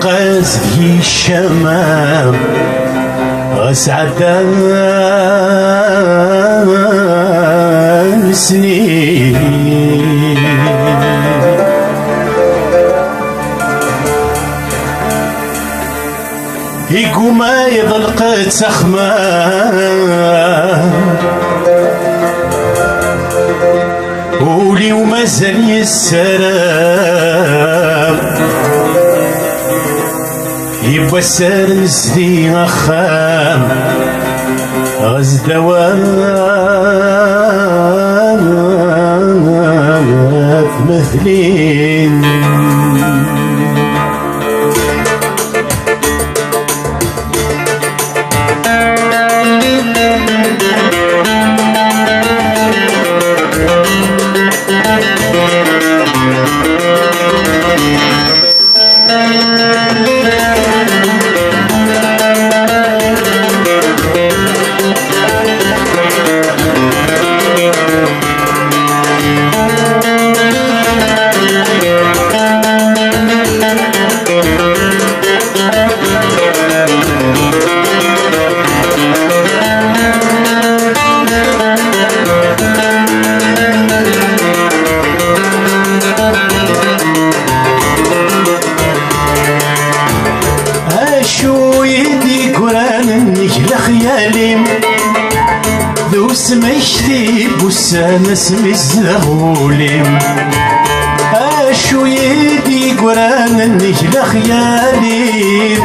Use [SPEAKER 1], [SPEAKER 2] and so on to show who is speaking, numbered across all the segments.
[SPEAKER 1] القاز في الشمام غسعد سنين يقوم ما يضلق تخمان ولي ومازال يسرام يبقى سار نسدي أخام غزدوان مثلين ذو سمشتي بوسان اسمي الزغوليم اشو يدي قران النجلة خيالي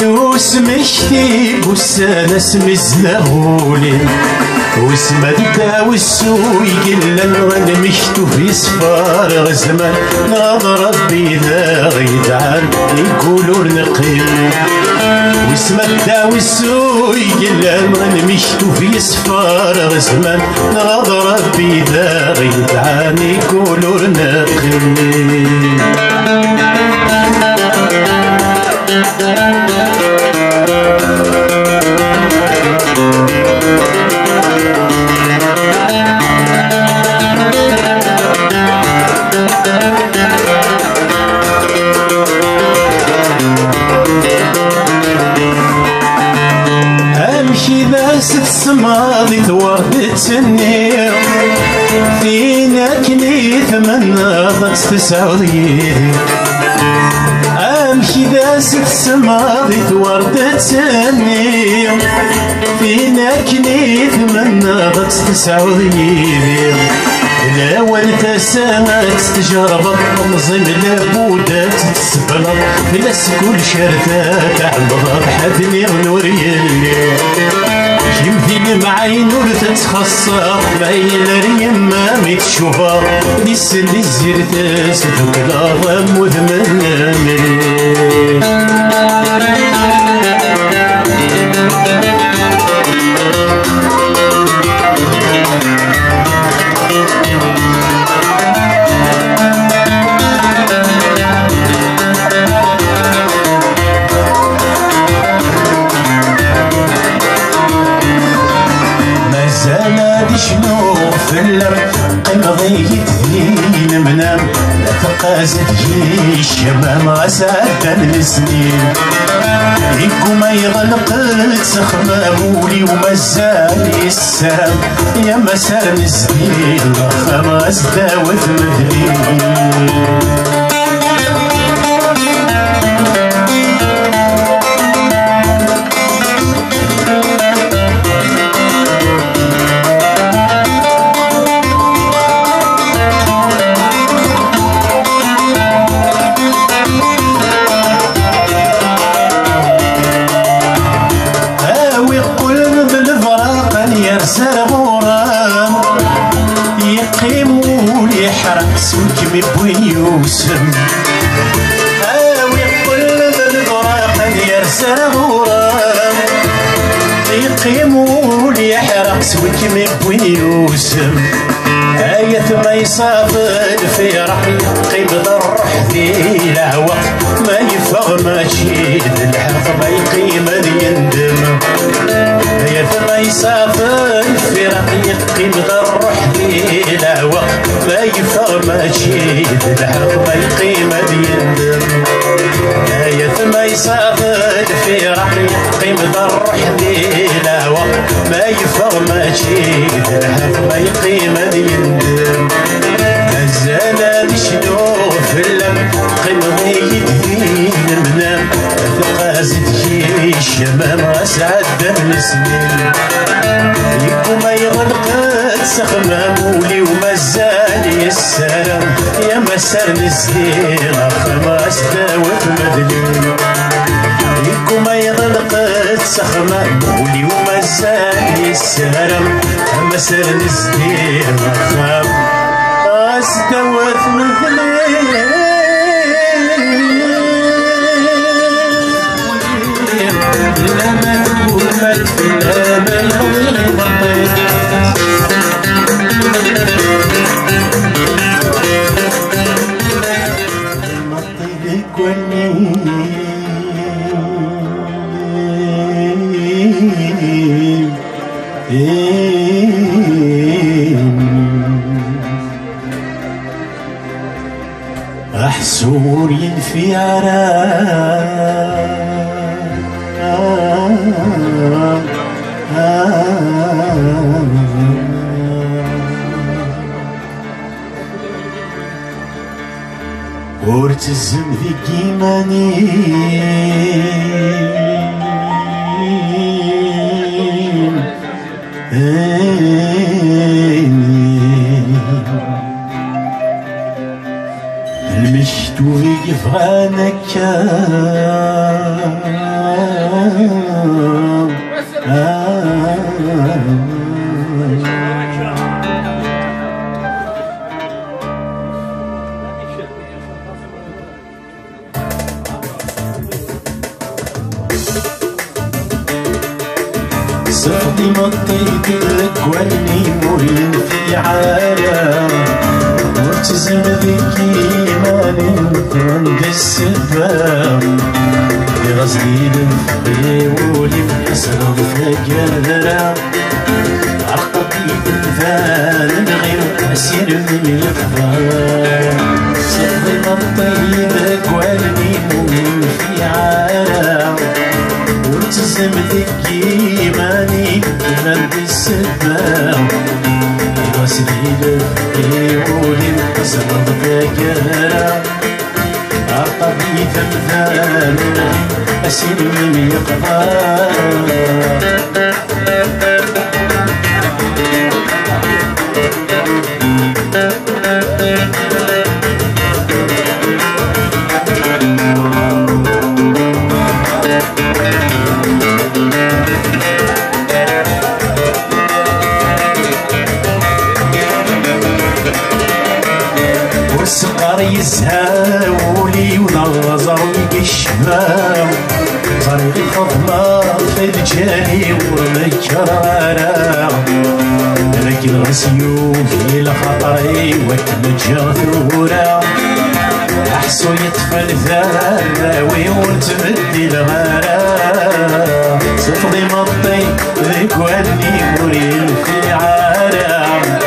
[SPEAKER 1] ذو سمشتي بوسان اسمي الزغوليم واسم الدا والسوي قلا غنمشتو في صفار غزمان نظر ربي ذا غيدعان يقولوا نقيم واسم الدا والسوي قلا غنمشتو في صفار غزمان نظر ربي ذا غيدعان يقولوا نقيم السماضي توردتني فينا كنيث من ناضت تسعودي امشي داس السماضي توردتني فينا كنيث من ناضت تسعودي لا وانت سامات تجرب تنظم لابودة تسبلط بلا سكول شرتات عمضة حدني غنوري اللي يمثل معي نور تتخصص معي اليما متشوفا ديس اللي زرت ستوك الأرض شنو فلم قمضي يتذين منام لا تقازد جي الشمام غسادا السنين يكو ما يغلق تخمامولي ومازال السام يا مسار نسدين خمس داوت مدلين بوين يوسم هاوي قلب الغراق يرسل غرام يقيموا لي حرق سويك من بوين يوسم آية ما يصابر في رحل قبض الروح ذي الهوى ما يفغ ما تشيد الحرق ما يقيم يندم آية ما يصابر في رحل قبض الروح ذي الهوى ما يفغ ما تشيد الحرق ما يقيم يندم ما يصافد في رحلي قيم الروح ذي الهوى ما يفغ ما تشيد الهف ما يقيم ذي الندم مازال شنو في اللم قيم ذي يدين منام ثقاز تجي الشمام اسعد من السنين يكون ما يغلق تسخمام ولي ومازال السلام يا مسار نسدين خماس داوت مدلين يكون ما يغلق تسخمام ولي ومازال السلام يا مسار نسدين خماس داوت مدلين لا ما تقول ما لا ما أحسور في عراء ورتزم في كيماني المشتو في كفانك صفدي مطيت الكواني مرين في عالم مرتزم ذيكي ماني عند السباب لغزلي لنفقي ولي بحسن فجرة عرقتي بالفال غير أسير من الأخبار صفدي مطيت الكواني مرين في عالم مرتزم ذيكي ماني عند السباب واسدي لفقي ولي بحسن فجرة عرقتي بالفال أسير من الأخبار والسقر يزهاولي ونظر الشباب طريق الفضمة في الجاني والمكرارة لكن غسيوفي لخطري وكمجر ثورة أحسو يطفى الثاوي وتمدي الغارة صفدي مطي ذكواني مريل في عالم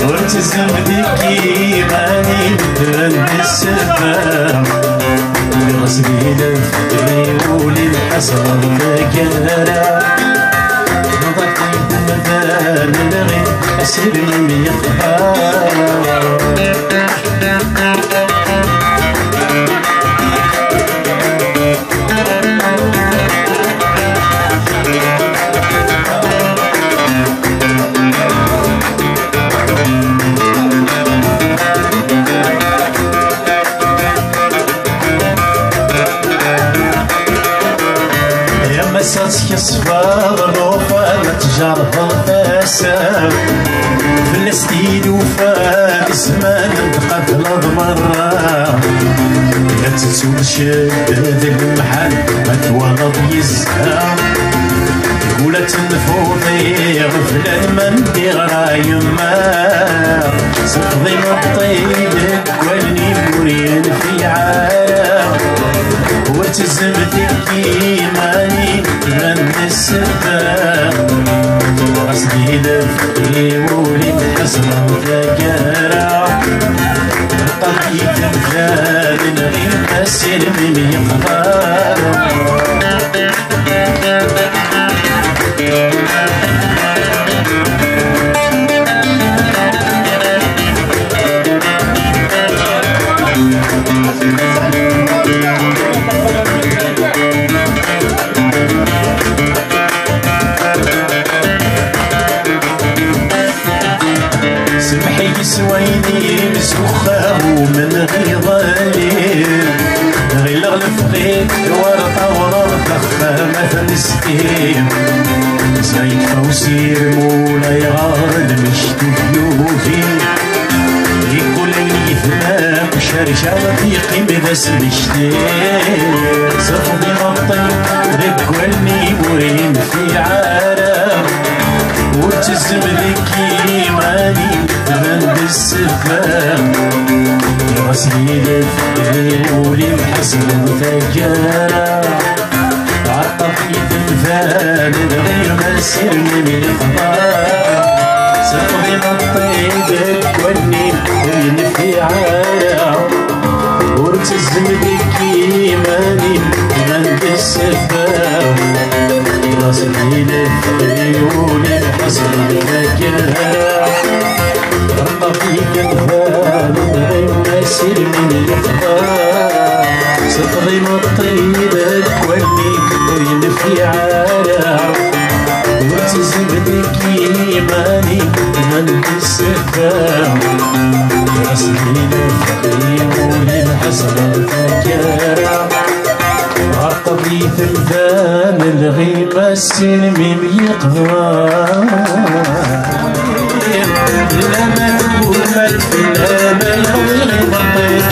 [SPEAKER 1] ورتزم ذكي ماني بدرن السفام غسلي لفقي ولي الحسن فكرة نضحي بمثال الغي أسير من يقهر مساتك صفار الوفا متجرها فاسام فلسطين وفا اسمان قبل ضمرة لا تنسوا شدد المحل ما توغض يزهام ولا تنفوضي غفلان من ديغرا يما صفضي مطيبك والني مريد في عالم وتزم ذكي ماني من السباب غسلي لفقي ولي بحسن فقرة قضيت مثال غير بس السلم يقهر سمحي سويني مسوخة ومن غيظاني غير الفقيك ورطة ورطة خامة نستيم زيك فوسير مولاي غاد مشتو بيوفي يقول لي ثمام شرشة في قيمة سمشتير صفدي غطي ذكرني مريم في عالم وتزم ذكي ماني من بالسفام غسيل الفقري محسن فجارة عطفي تنفان غير ما سر من الخضار سقضي الطيب كوني وين في عالم وتزم ذكي ماني من بالسفام غسيل الفقري محسن فجارة رقبيك الفان غير ما يصير من الإخبار صدري مطيبك ولي وين في عالم وتزبدك إيماني من السفام رسلي الفقير وللحسن الفجارة رقبيك الفان الغيب السلم يقهر لا ما تقول لا ما يغير